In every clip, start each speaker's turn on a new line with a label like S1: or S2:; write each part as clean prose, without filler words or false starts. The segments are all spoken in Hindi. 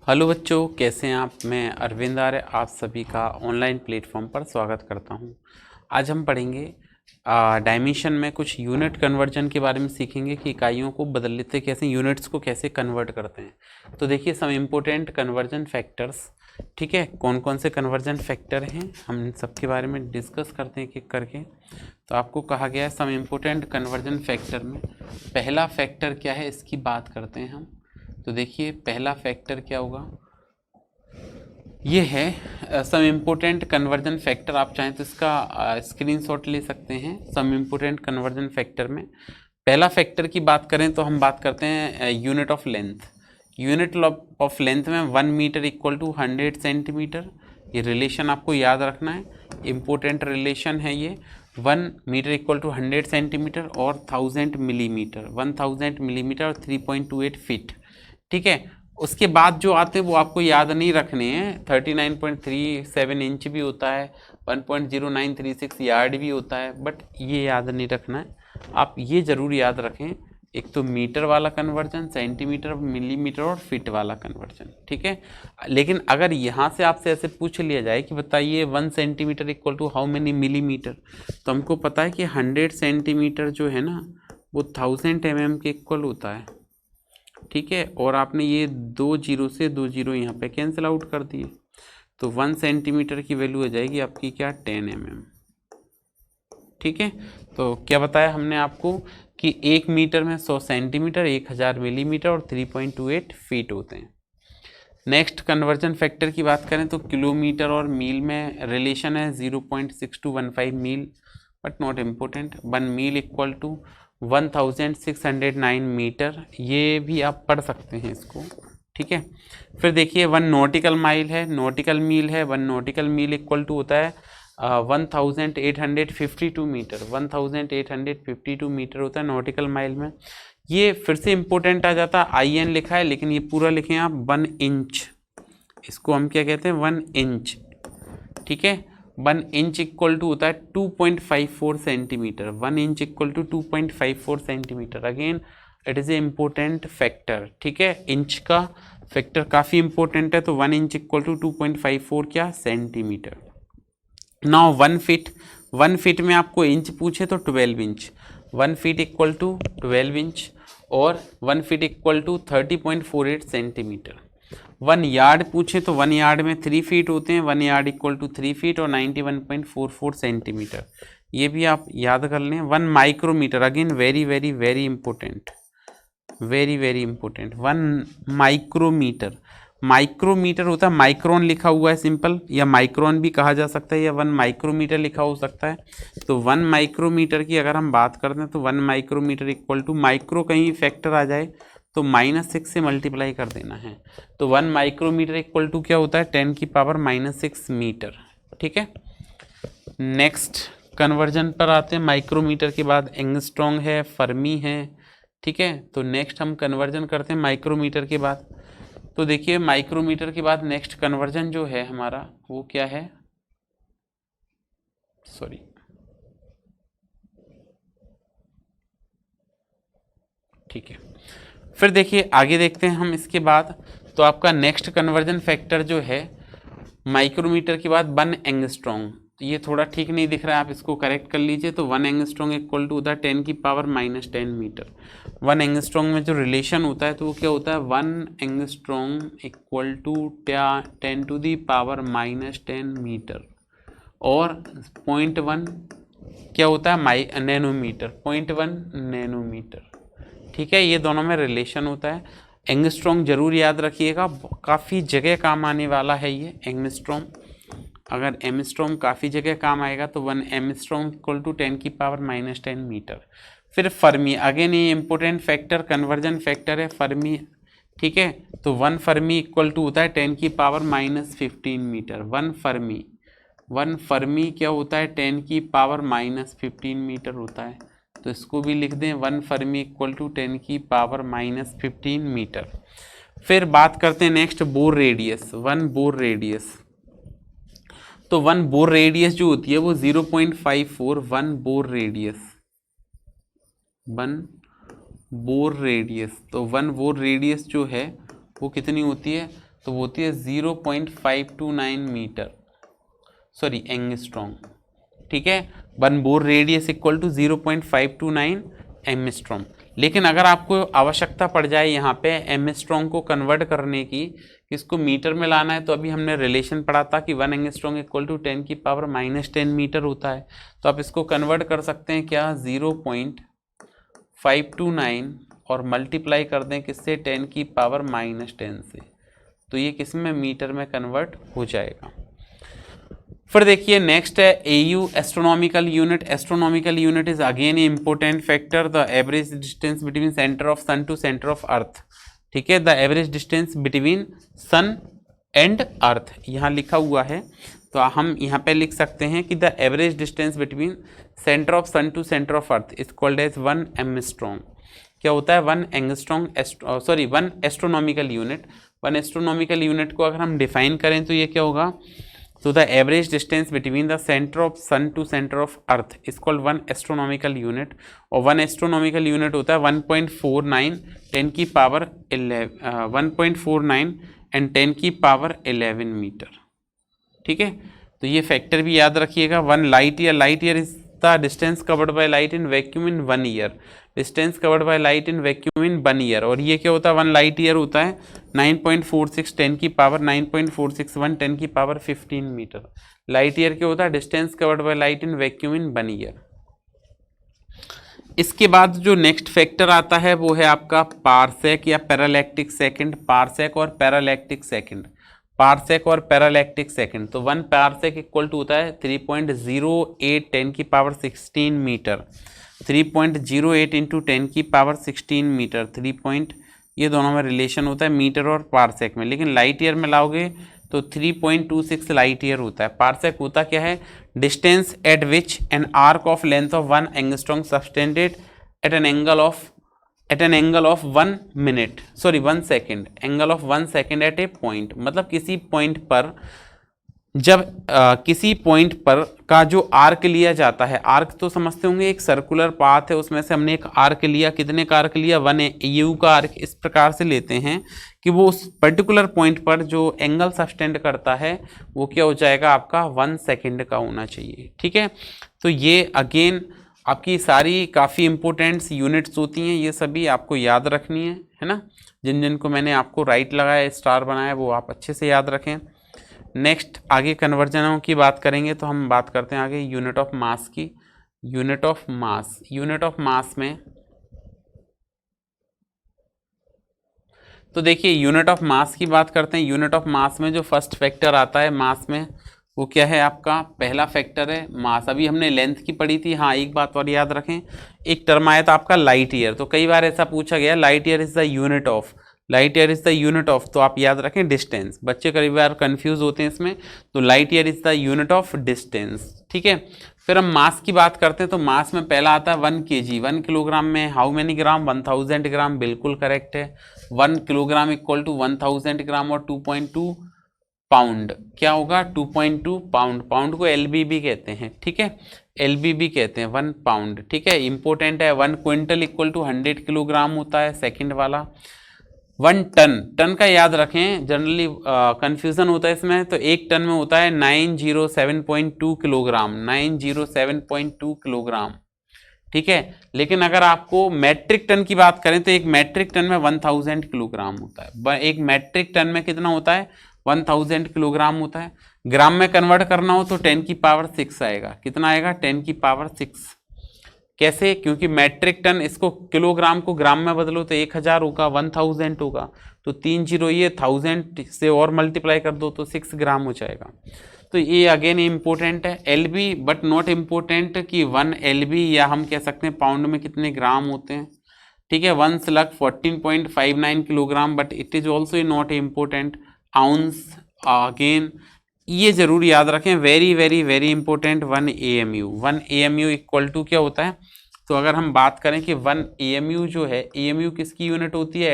S1: हेलो बच्चों, कैसे हैं आप। मैं अरविंद आर्य आप सभी का ऑनलाइन प्लेटफॉर्म पर स्वागत करता हूं। आज हम पढ़ेंगे डायमेंशन में कुछ यूनिट कन्वर्जन के बारे में सीखेंगे कि इकाइयों को बदल लेते कैसे, यूनिट्स को कैसे कन्वर्ट करते हैं। तो देखिए सम इम्पोर्टेंट कन्वर्जन फैक्टर्स, ठीक है, कौन कौन से कन्वर्जन फैक्टर हैं हम सबके बारे में डिस्कस करते हैं एक एक करके। तो आपको कहा गया है सम इम्पोर्टेंट कन्वर्जन फैक्टर में पहला फैक्टर क्या है इसकी बात करते हैं हम। तो देखिए पहला फैक्टर क्या होगा, ये है सम इम्पोर्टेंट कन्वर्जन फैक्टर। आप चाहें तो इसका स्क्रीनशॉट ले सकते हैं। सम इम्पोर्टेंट कन्वर्जन फैक्टर में पहला फैक्टर की बात करें तो हम बात करते हैं unit of length. Unit of length में 1 मीटर इक्वल टू 100 सेंटीमीटर। ये रिलेशन आपको याद रखना है, इम्पोर्टेंट रिलेशन है ये। 1 मीटर इक्वल टू 100 सेंटीमीटर और 1000 मिलीमीटर, 1000 मिलीमीटर और 3.28 फीट, ठीक है। उसके बाद जो आते हैं वो आपको याद नहीं रखने हैं। 39.37 इंच भी होता है, 1.0936 यार्ड भी होता है, बट ये याद नहीं रखना है। आप ये ज़रूर याद रखें, एक तो मीटर वाला कन्वर्जन, सेंटीमीटर, मिलीमीटर और फीट वाला कन्वर्जन, ठीक है। लेकिन अगर यहाँ से आपसे ऐसे पूछ लिया जाए कि बताइए 1 centimetre equal to how many millimetre, तो हमको पता है कि 100 सेंटीमीटर जो है ना वो 1000 mm के इक्वल होता है, ठीक है। और आपने ये 2 जीरो से 2 जीरो यहाँ पे कैंसिल आउट कर दिए, तो 1 सेंटीमीटर की वैल्यू हो जाएगी आपकी क्या, 10 mm, ठीक है। तो क्या बताया हमने आपको कि 1 मीटर में 100 सेंटीमीटर, 1000 मिलीमीटर और 3.28 फीट होते हैं। नेक्स्ट कन्वर्जन फैक्टर की बात करें तो किलोमीटर और मील में रिलेशन है 0.6215 mile, but not important. 1 mile equal to 1609 metre, ये भी आप पढ़ सकते हैं इसको, ठीक है। फिर देखिए 1 नॉटिकल माइल है, नॉटिकल मील है। 1 नॉटिकल मील इक्वल टू होता है 1852 मीटर, 1852 मीटर होता है नॉटिकल माइल में। ये फिर से इम्पोर्टेंट आ जाता है, IN लिखा है लेकिन ये पूरा लिखें आप 1 इंच, इसको हम क्या कहते हैं 1 इंच, ठीक है। 1 इंच इक्वल टू होता है 2.54 centimetre, 1 inch equal to 2.54 centimetre. Again it is a important factor, ठीक है। इंच का फैक्टर काफ़ी इंपॉर्टेंट है, तो 1 इंच इक्वल टू 2.54 क्या, सेंटीमीटर। नाउ 1 फीट, 1 फीट में आपको इंच पूछे तो 12 inch, 1 feet equal to 12 inch, और 1 feet equal to 30.48 centimetre. 1 yard पूछे तो 1 यार्ड में 3 फीट होते हैं, 1 यार्ड इक्वल टू 3 फीट और 91.44 सेंटीमीटर, ये भी आप याद कर लें। 1 micrometre, again very very very important, very very important. 1 micrometre, micrometre होता है, माइक्रोन लिखा हुआ है सिंपल, या माइक्रोन भी कहा जा सकता है, या 1 माइक्रोमीटर लिखा हो सकता है। तो 1 माइक्रोमीटर की अगर हम बात करते हैं तो 1 माइक्रोमीटर इक्वल टू, माइक्रो कहीं फैक्टर आ जाए तो -6 से मल्टीप्लाई कर देना है। तो 1 माइक्रोमीटर इक्वल टू क्या होता है, 10⁻⁻6 मीटर, ठीक है। नेक्स्ट कन्वर्जन पर आते हैं। माइक्रोमीटर के बाद एंगस्ट्रॉन्ग है, फर्मी है, ठीक है। तो नेक्स्ट हम कन्वर्जन करते हैं माइक्रोमीटर के बाद। तो देखिए माइक्रोमीटर के बाद नेक्स्ट कन्वर्जन जो है हमारा वो क्या है, सॉरी, ठीक है। फिर देखिए आगे देखते हैं हम इसके बाद। तो आपका नेक्स्ट कन्वर्जन फैक्टर जो है माइक्रोमीटर के बाद 1 एंगस्ट्रॉन्ग, तो ये थोड़ा ठीक नहीं दिख रहा है, आप इसको करेक्ट कर लीजिए। तो 1 एंगस्ट्रॉन्ग इक्वल टू होता है 10⁻⁻10 मीटर। 1 एंगस्ट्रॉन्ग में जो रिलेशन होता है तो वो क्या होता है, 1 एंगस्ट्रॉन्ग इक्वल टू 10⁻⁻10 मीटर, और 0.1 क्या होता है, नैनोमीटर, 0.1 नैनोमीटर, ठीक है। ये दोनों में रिलेशन होता है। एंगस्ट्रॉन्ग जरूर याद रखिएगा, काफ़ी जगह काम आने वाला है ये एंगस्ट्रॉन्ग। अगर एमस्ट्रॉन्ग काफ़ी जगह काम आएगा तो 1 एमस्ट्रॉन्ग इक्वल टू 10⁻⁻10 मीटर। फिर फर्मी, अगेन ये इंपॉर्टेंट फैक्टर, कन्वर्जन फैक्टर है फर्मी, ठीक है। तो 1 फर्मी इक्वल टू होता है 10⁻⁻15 मीटर। 1 फर्मी, 1 फर्मी क्या होता है, 10⁻⁻15 मीटर होता है। तो इसको भी लिख दें, 1 फर्मी इक्वल टू 10⁻⁻15 मीटर। फिर बात करते हैं next bore radius, 1 bore radius. तो 1 बोर रेडियस जो होती है वो 0.54, 1 बोर रेडियस, 1 बोर रेडियस। तो 1 बोर रेडियस जो है वो कितनी होती है, तो वो होती है 0.529 मीटर, सॉरी एंगस्ट्रॉम, ठीक है। One Bohr radius equal to 0.529 angstrom. लेकिन अगर आपको आवश्यकता पड़ जाए यहाँ पे एंगस्ट्रॉम को कन्वर्ट करने की, किसको मीटर में लाना है, तो अभी हमने रिलेशन पढ़ा था कि 1 एंगस्ट्रॉम इक्वल टू 10 की पावर -10 मीटर होता है। तो आप इसको कन्वर्ट कर सकते हैं क्या, 0.529 और मल्टीप्लाई कर दें किससे, 10 की पावर -10 से, तो ये किस में, मीटर में कन्वर्ट हो जाएगा। फिर देखिए नेक्स्ट है AU astronomical unit. Astronomical unit is again important factor, the average distance between centre of sun to centre of earth, ठीक है, the average distance between sun and earth यहाँ लिखा हुआ है, तो हम यहाँ पे लिख सकते हैं कि the average distance between centre of sun to centre of earth is called as 1 angstrom. क्या होता है, 1 angstrom, sorry 1 astronomical unit. 1 astronomical unit को अगर हम डिफाइन करें तो ये क्या होगा, तो the average distance between the centre of sun to centre of earth is called 1 astronomical unit. और 1 एस्ट्रोनॉमिकल यूनिट होता है 1.49 10 की पावर 1.49 एंड 10 की पावर 11 मीटर, ठीक है। तो ये फैक्टर भी याद रखिएगा। 1 light year is the distance covered by light in vacuum in 1 year, distance covered by light in vacuum in 1 year. और ये क्या होता है, 1 लाइट ईयर होता है 9.46 10 की पावर 9.461 10 की पावर 15 मीटर। लाइट ईयर क्या होता है, distance covered by light in vacuum in 1 year. इसके बाद जो नेक्स्ट फैक्टर आता है वो है आपका पारसेक या पैरालैक्टिक सेकंड। पारसेक और पैरालैक्टिक सेकंड, पारसेक और पैरालैक्टिक सेकंड। तो 1 पारसेक इक्वल टू होता है 3.08 10 की पावर 16 मीटर, 3.08 इंटू 10 की पावर 16 मीटर, ये दोनों में रिलेशन होता है मीटर और पारसेक में। लेकिन लाइट ईयर में लाओगे तो 3.26 लाइट ईयर होता है। पारसेक होता क्या है, distance at which an arc of length of 1 angstrom subtended at an angle of 1 minute, sorry 1 second, angle of 1 second at a point. मतलब किसी पॉइंट पर, जब किसी पॉइंट पर का जो आर्क लिया जाता है, आर्क तो समझते होंगे, एक सर्कुलर पाथ है, उसमें से हमने एक आर्क लिया, कितने का आर्क लिया, 1 AU का आर्क इस प्रकार से लेते हैं कि वो उस पर्टिकुलर पॉइंट पर जो एंगल सब्सटेंड करता है वो क्या हो जाएगा, आपका 1 सेकेंड का होना चाहिए, ठीक है। तो ये अगेन आपकी सारी काफ़ी इंपॉर्टेंट्स यूनिट्स होती हैं, ये सभी आपको याद रखनी है ना। जिन जिन को मैंने आपको राइट लगाया, स्टार बनाया, वो आप अच्छे से याद रखें। नेक्स्ट आगे कन्वर्जनों की बात करेंगे, तो हम बात करते हैं आगे यूनिट ऑफ मास की। यूनिट ऑफ मास में तो देखिए यूनिट ऑफ मास की बात करते हैं। यूनिट ऑफ मास में जो फर्स्ट फैक्टर आता है मास में, वो क्या है, आपका पहला फैक्टर है मास। अभी हमने लेंथ की पढ़ी थी। हाँ, एक बात और याद रखें, एक टर्म आया था आपका लाइट ईयर, तो कई बार ऐसा पूछा गया light year is the unit of, light year is the unit of, तो आप याद रखें डिस्टेंस। बच्चे कई बार कंफ्यूज होते हैं इसमें, तो light year is the unit of distance, ठीक है। फिर हम मास की बात करते हैं, तो मास में पहला आता है 1 kg। 1 किलोग्राम में हाउ मेनी ग्राम, 1000 ग्राम, बिल्कुल करेक्ट है। 1 किलोग्राम इक्वल टू 1000 ग्राम और 2.2 पाउंड, क्या होगा 2.2 पाउंड। पाउंड को LBB कहते हैं, ठीक है, LBB कहते हैं 1 पाउंड, ठीक है, इंपॉर्टेंट है। 1 क्विंटल इक्वल टू 100 किलोग्राम होता है, सेकंड वाला। 1 टन, टन का याद रखें, जनरली कंफ्यूजन होता है इसमें, तो 1 टन में होता है 907.2 किलोग्राम, 907.2 किलोग्राम, ठीक है। लेकिन अगर आपको मैट्रिक टन की बात करें तो एक मैट्रिक टन में 1000 किलोग्राम होता है। एक मैट्रिक टन में कितना होता है, 1000 किलोग्राम होता है। ग्राम में कन्वर्ट करना हो तो 10 की पावर 6 आएगा, कितना आएगा, 10 की पावर 6। कैसे, क्योंकि मैट्रिक टन, इसको किलोग्राम को ग्राम में बदलो तो 1000 होगा, 1000 होगा, तो 3 0 ये 1000 से और मल्टीप्लाई कर दो तो 6 ग्राम हो जाएगा। तो ये अगेन इम्पोर्टेंट है। LB बट नॉट इम्पोर्टेंट कि 1 LB, या हम कह सकते हैं पाउंड में कितने ग्राम होते हैं, ठीक है। 1 slug 14.59 kilogram, but it is also not important. Ounce again ये जरूर याद रखें, very very very important. 1 AMU, 1 AMU equal to क्या होता है, तो अगर हम बात करें कि 1 AMU जो है, AMU किसकी यूनिट होती है,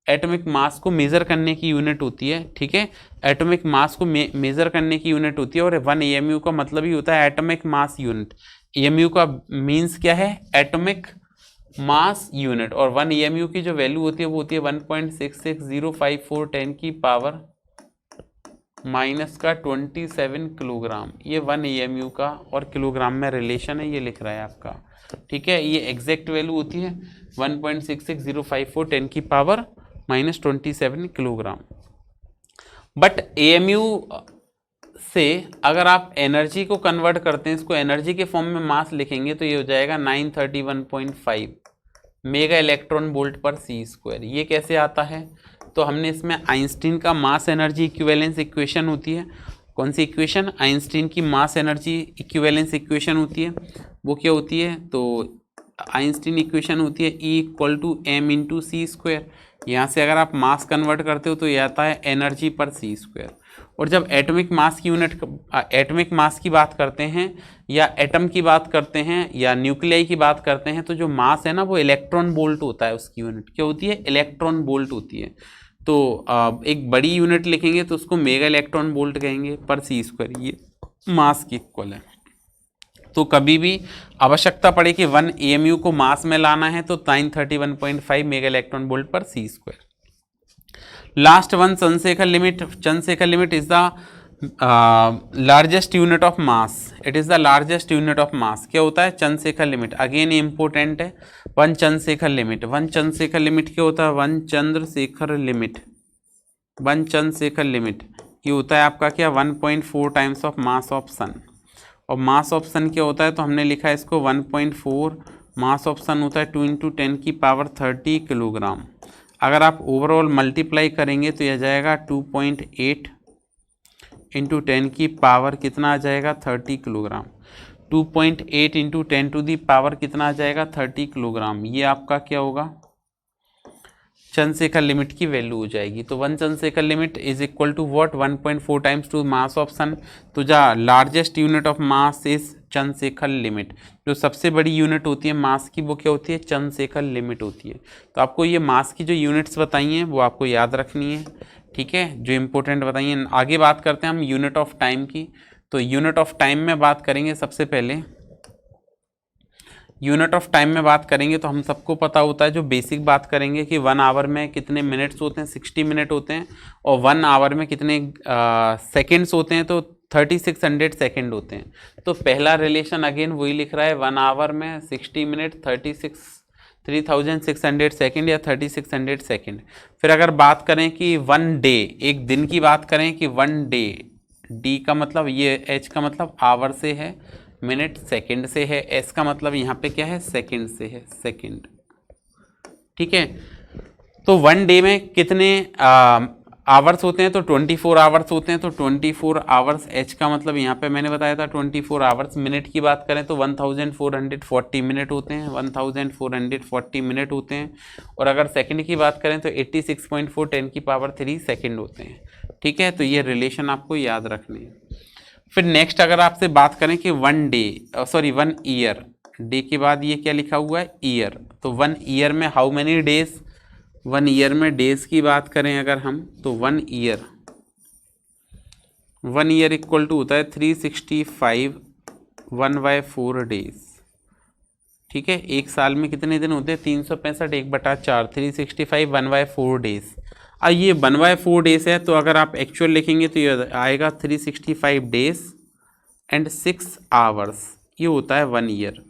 S1: एटॉमिक मास को मेजर करने की यूनिट होती है, ठीक है। एटॉमिक मास को मेजर करने की यूनिट होती है, और 1 AMU का मतलब ही होता है एटॉमिक मास यूनिट। AMU का मीन्स क्या है, एटॉमिक मास यूनिट, और 1 EMU की जो वैल्यू होती है वो होती है 1.66054 10 की पावर माइनस का 27 किलोग्राम। ये 1 EMU का और किलोग्राम में रिलेशन है, ये लिख रहा है आपका, ठीक है। ये एग्जैक्ट वैल्यू होती है 1.66054 10 की power minus 27 kilogram. But AMU से अगर आप एनर्जी को कन्वर्ट करते हैं, इसको एनर्जी के फॉर्म में मास लिखेंगे तो ये हो जाएगा 931.5 mega electron volt per C square. ये कैसे आता है? तो हमने इसमें आइंस्टीन का मास एनर्जी इक्विवेलेंस इक्वेशन होती है, कौन सी इक्वेशन? आइंस्टीन की मास एनर्जी इक्विवेलेंस इक्वेशन होती है। वो क्या होती है? तो आइंस्टीन इक्वेशन होती है E=m×c²। यहाँ से अगर आप मास कन्वर्ट करते हो तो ये आता है एनर्जी पर सी स्क्वायर। और जब एटॉमिक मास की यूनिट, एटॉमिक मास की बात करते हैं या एटम की बात करते हैं या न्यूक्लियाई की बात करते हैं, तो जो मास है ना वो इलेक्ट्रॉन वोल्ट होता है। उसकी यूनिट क्या होती है? इलेक्ट्रॉन वोल्ट होती है। तो एक बड़ी यूनिट लिखेंगे तो उसको मेगा इलेक्ट्रॉन वोल्ट कहेंगे पर सी स्क्वायर, ये मास की इक्वल है। तो कभी भी आवश्यकता पड़े कि 1 AMU को मास में लाना है तो 931.5 mega electron volt per C square. Last one, Chandrasekhar limit. Chandrasekhar limit is the largest unit of mass. It is the largest unit of mass. क्या होता है? चंद्रशेखर लिमिट। अगेन इंपोर्टेंट है, one Chandrasekhar limit. One Chandrasekhar limit क्या होता है? One Chandrasekhar limit, one Chandrasekhar limit ये होता है आपका क्या? 1.4 times of mass of sun. और मास ऑफ सन क्या होता है? तो हमने लिखा है इसको 1.4, मास ऑफ सन होता है 2 × 10 की पावर 30 किलोग्राम। अगर आप ओवरऑल मल्टीप्लाई करेंगे तो यह जाएगा 2.8 × 10 की पावर कितना आ जाएगा? 30 किलोग्राम। 2.8 × 10 टू दी पावर कितना आ जाएगा? 30 किलोग्राम। ये आपका क्या होगा? चंद्रशेखर लिमिट की वैल्यू हो जाएगी। तो one Chandrasekhar limit is equal to what? 1.4 times two mass of sun. तो जा largest unit of mass is Chandrasekhar limit. जो सबसे बड़ी यूनिट होती है मास की वो क्या होती है? चंद्रशेखर लिमिट होती है। तो आपको ये मास की जो यूनिट्स बताई हैं वो आपको याद रखनी है, ठीक है, जो इंपॉर्टेंट बताई हैं। आगे बात करते हैं हम यूनिट ऑफ टाइम की। तो यूनिट ऑफ टाइम में बात करेंगे, सबसे पहले यूनिट ऑफ टाइम में बात करेंगे तो हम सबको पता होता है, जो बेसिक बात करेंगे कि 1 आवर में कितने मिनट्स होते हैं? 60 मिनट होते हैं। और 1 आवर में कितने सेकेंड्स होते हैं? तो 3600 सेकेंड होते हैं। तो पहला रिलेशन अगेन वही लिख रहा है, 1 आवर में 60 मिनट 3600 सेकेंड या 3600 सेकेंड। फिर अगर बात करें कि 1 डे, एक दिन की बात करें कि 1 डे, डी का मतलब ये, एच का मतलब आवर से है, मिनट सेकंड से है, एस का मतलब यहाँ पे क्या है? सेकंड से है, सेकंड, ठीक है। तो 1 डे में कितने आवर्स होते हैं? तो 24 आवर्स होते हैं। तो 24 आवर्स, एच का मतलब यहाँ पे मैंने बताया था 24 आवर्स। मिनट की बात करें तो 1440 मिनट होते हैं, 1440 मिनट होते हैं। और अगर सेकंड की बात करें तो 86.4 10 की पावर 3 सेकंड होते हैं, ठीक है। तो ये रिलेशन आपको याद रखने हैं। फिर नेक्स्ट अगर आपसे बात करें कि 1 डे, सॉरी 1 ईयर, डे के बाद ये क्या लिखा हुआ है? ईयर। तो 1 ईयर में हाउ मेनी डेज? 1 ईयर में डेज की बात करें अगर हम, तो 1 ईयर, 1 ईयर इक्वल टू होता है 365 1/4 डेज, ठीक है। एक साल में कितने दिन होते हैं? 365 1/4, 365 1/4 डेज। अब ये 1/4 डेज है, तो अगर आप एक्चुअल लिखेंगे तो ये आएगा 365 डेज एंड 6 आवर्स। ये होता है 1 ईयर।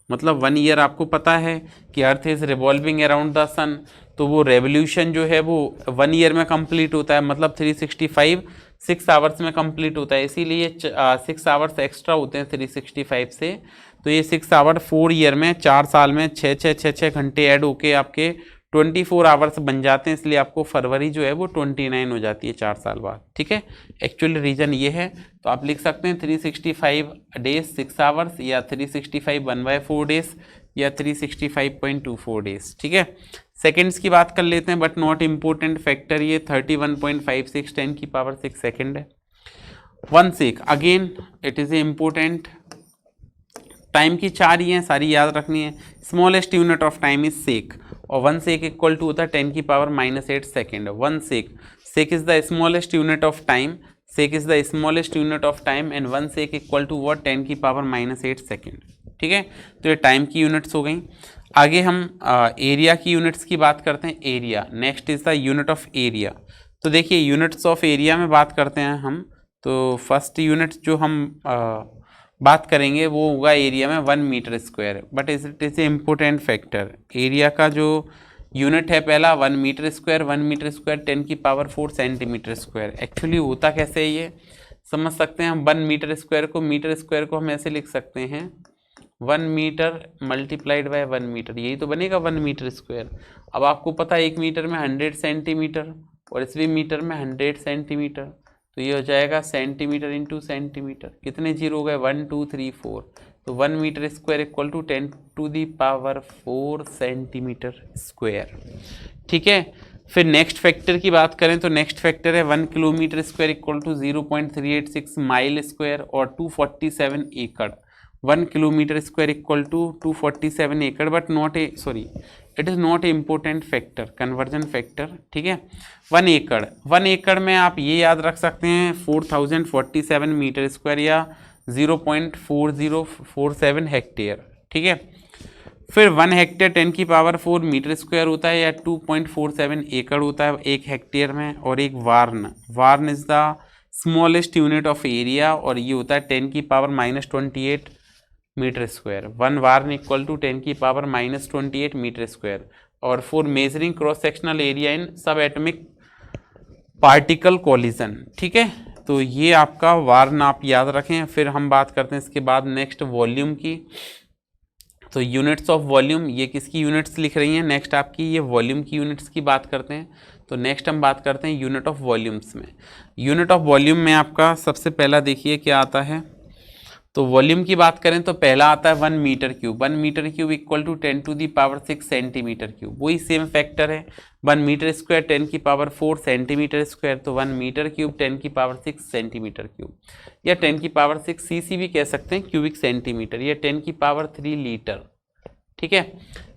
S1: मतलब 1 ईयर आपको पता है कि earth is revolving around the sun, तो वो रेवोल्यूशन जो है वो 1 ईयर में कंप्लीट होता है। मतलब 365 6 आवर्स में कंप्लीट होता है, इसीलिए 6 आवर्स एक्स्ट्रा होते हैं 365 से। तो ये 6 आवर 4 ईयर में, 4 साल में 6 घंटे ऐड होके आपके 24 आवर्स बन जाते हैं। इसलिए आपको फरवरी जो है वो 29 हो जाती है 4 साल बाद, ठीक है। एक्चुअल रीजन ये है। तो आप लिख सकते हैं 365 डेज 6 आवर्स, या 365 1/4 डेज, या 365.24 डेज, ठीक है। सेकेंड्स की बात कर लेते हैं, बट नॉट इम्पोर्टेंट फैक्टर, ये 31.56 10 की पावर 6 सेकेंड है। 1 shake, again it is a important. Time की 4 ही हैं, सारी याद रखनी है। Smallest unit of time is shake, और 1 सेक इक्वल टू होता है 10 की power -8 second. 1 shake, shake is the smallest unit of time, shake is the smallest unit of time, and 1 shake equal to what? 10 की पावर -8 सेकेंड, ठीक है। तो ये टाइम की यूनिट्स हो गई। आगे हम एरिया की यूनिट्स की बात करते हैं। Area next is the unit of area. तो देखिए यूनिट्स ऑफ एरिया में बात करते हैं हम। तो फर्स्ट यूनिट जो हम बात करेंगे वो होगा एरिया में 1 metre square, but it is a important factor. Area का जो यूनिट है पहला 1 metre square, 1 metre square 10⁴ centimetre square. Actually होता कैसे है ये समझ सकते हैं हम। 1 मीटर स्क्वायर को हम ऐसे लिख सकते हैं 1 मीटर मल्टीप्लाइड बाय 1 मीटर, यही तो बनेगा 1 मीटर स्क्वायर। अब आपको पता है 1 मीटर में 100 सेंटीमीटर और इसमें मीटर में 100 सेंटीमीटर, तो ये हो जाएगा सेंटीमीटर इंटू सेंटीमीटर। कितने जीरो हो गए 1 2 3 4, तो 1 metre square equal to 10⁴ centimetre square. ठीक है, फिर नेक्स्ट फैक्टर की बात करें तो नेक्स्ट फैक्टर है 1 kilometre square equal to 0.386 mile square और 247 एकड़। 1 किलोमीटर स्क्वायर इक्वल टू 247 एकड़, but not a sorry it is not a important factor, conversion factor. ठीक है, 1 एकड़ में आप ये याद रख सकते हैं 4047 मीटर स्क्वायर या 0.4047 हेक्टेयर। ठीक है, फिर 1 हेक्टेयर 10⁴ मीटर स्क्वायर होता है या 2.47 एकड़ होता है 1 हेक्टेयर में। और एक barn is the smallest unit of area और ये होता है 10⁻28 metre square. 1 barn equal to 10⁻28 metre square. और for measuring cross sectional area in subatomic particle collision. ठीक है, तो ये आपका वार्न आप याद रखें। फिर हम बात करते हैं इसके बाद नेक्स्ट वॉल्यूम की। तो यूनिट्स ऑफ वॉल्यूम, ये किसकी यूनिट्स लिख रही हैं नेक्स्ट आपकी, ये वॉल्यूम की यूनिट्स की बात करते हैं। तो नेक्स्ट हम बात करते हैं यूनिट ऑफ वॉल्यूम्स में। यूनिट ऑफ वॉल्यूम में आपका सबसे पहला देखिए क्या आता है। तो वॉल्यूम की बात करें तो पहला आता है 1 metre cube. 1 metre cube equal to 10⁶ centimetre cube. वही सेम फैक्टर है 1 मीटर स्क्वायर 10⁴ सेंटीमीटर स्क्वायर, तो 1 मीटर क्यूब 10⁶ सेंटीमीटर क्यूब या 10⁶ सीसी भी कह सकते हैं क्यूबिक सेंटीमीटर या 10⁻³ लीटर। ठीक है,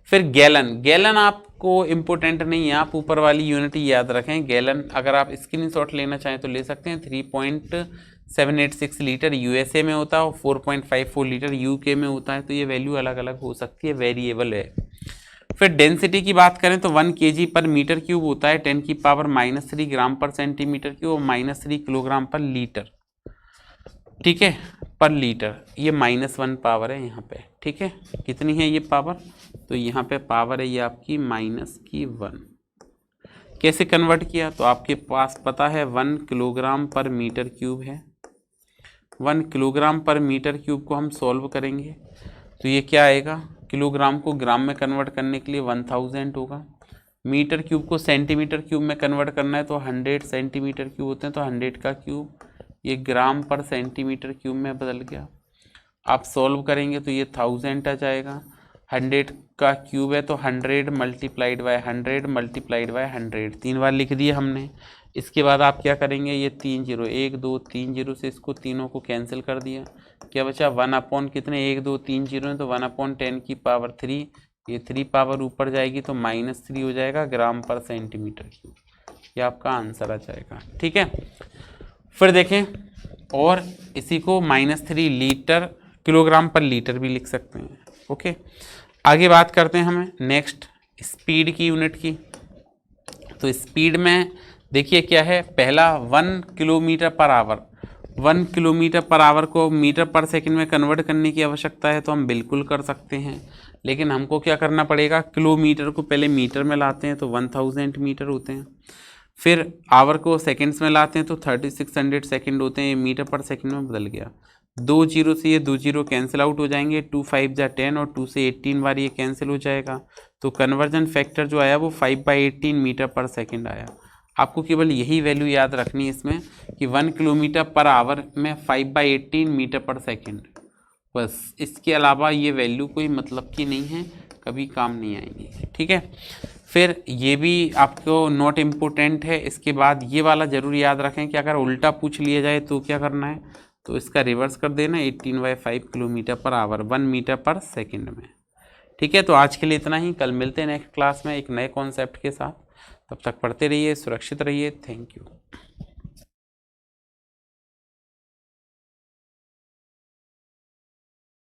S1: फिर गैलन आपको इम्पोर्टेंट नहीं है, आप ऊपर वाली यूनिट ही याद रखें। गैलन अगर आप स्क्रीनशॉट लेना चाहें तो ले सकते हैं। 3.786 लीटर यूएसए में होता है और 4.54 लीटर यूके में होता है, तो ये वैल्यू अलग अलग हो सकती है, वेरिएबल है। फिर डेंसिटी की बात करें तो 1 kg पर मीटर क्यूब होता है 10⁻³ ग्राम पर सेंटीमीटर क्यूब और -3 किलोग्राम पर लीटर। ठीक है, पर लीटर, ये -1 पावर है यहाँ पे। ठीक है, कितनी है ये पावर, तो यहाँ पे पावर है ये आपकी -1। कैसे कन्वर्ट किया, तो आपके पास पता है 1 किलोग्राम पर मीटर क्यूब है। 1 किलोग्राम पर मीटर क्यूब को हम सॉल्व करेंगे तो ये क्या आएगा, किलोग्राम को ग्राम में कन्वर्ट करने के लिए 1000 होगा। मीटर क्यूब को सेंटीमीटर क्यूब में कन्वर्ट करना है तो 100 सेंटीमीटर क्यूब होते हैं, तो 100 का क्यूब ये ग्राम पर सेंटीमीटर क्यूब में बदल गया। आप सॉल्व करेंगे तो ये 1000 आ जाएगा। 100 का क्यूब है तो 100 मल्टीप्लाइड बाय 100 मल्टीप्लाइड बाय 100, 3 बार लिख दिया हमने। इसके बाद आप क्या करेंगे, ये 3 जीरो 1 2 3 जीरो से इसको तीनों को कैंसिल कर दिया, क्या बचा 1 कितने 1 2 3 जीरो है तो 1/10⁻³ ये 3 पावर ऊपर जाएगी तो -3 हो जाएगा ग्राम पर सेंटीमीटर क्यूब। ये आपका आंसर आ जाएगा। ठीक है, फिर देखें और इसी को -3 लीटर किलोग्राम पर लीटर भी लिख सकते हैं। ओके, आगे बात करते हैं हमें नेक्स्ट स्पीड की यूनिट की। तो स्पीड में देखिए क्या है, पहला 1 kilometre per hour. 1 kilometre per hour को मीटर पर सेकंड में कन्वर्ट करने की आवश्यकता है तो हम बिल्कुल कर सकते हैं, लेकिन हमको क्या करना पड़ेगा, किलोमीटर को पहले मीटर में लाते हैं तो 1000 मीटर होते हैं, फिर आवर को सेकंड्स में लाते हैं तो 3600 सेकंड होते हैं, मीटर पर सेकंड में बदल गया। 2 जीरो से ये 2 जीरो कैंसिल आउट हो जाएंगे, 2 5 जा 10 और 2 से 18 बार ये कैंसिल हो जाएगा, तो कन्वर्जन फैक्टर जो आया वो 5/18 मीटर पर सेकंड आया। आपको केवल यही वैल्यू याद रखनी है इसमें कि 1 किलोमीटर पर आवर में 5/18 मीटर पर सेकंड, बस। इसके अलावा ये वैल्यू कोई मतलब की नहीं है, कभी काम नहीं आएंगी। ठीक है, फिर ये भी आपको नॉट इम्पोर्टेंट है। इसके बाद ये वाला ज़रूर याद रखें कि अगर उल्टा पूछ लिया जाए तो क्या करना है, तो इसका रिवर्स कर देना 18/5 किलोमीटर पर आवर 1 मीटर पर सेकंड में। ठीक है, तो आज के लिए इतना ही, कल मिलते हैं नेक्स्ट क्लास में एक नए कॉन्सेप्ट के साथ। तब तक पढ़ते रहिए, सुरक्षित रहिए। Thank you.